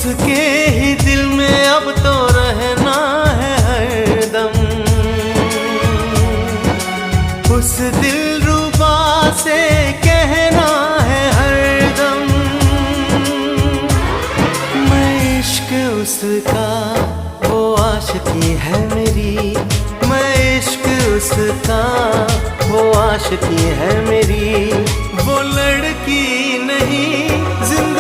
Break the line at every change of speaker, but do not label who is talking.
उसके ही दिल में अब तो रहना है हरदम। उस दिलरुबा से कहना है हरदम, मैं इश्क उसका वो आशिकी है मेरी, मैं इश्क उसका वो आशिकी है मेरी। वो लड़की नहीं जिंदगी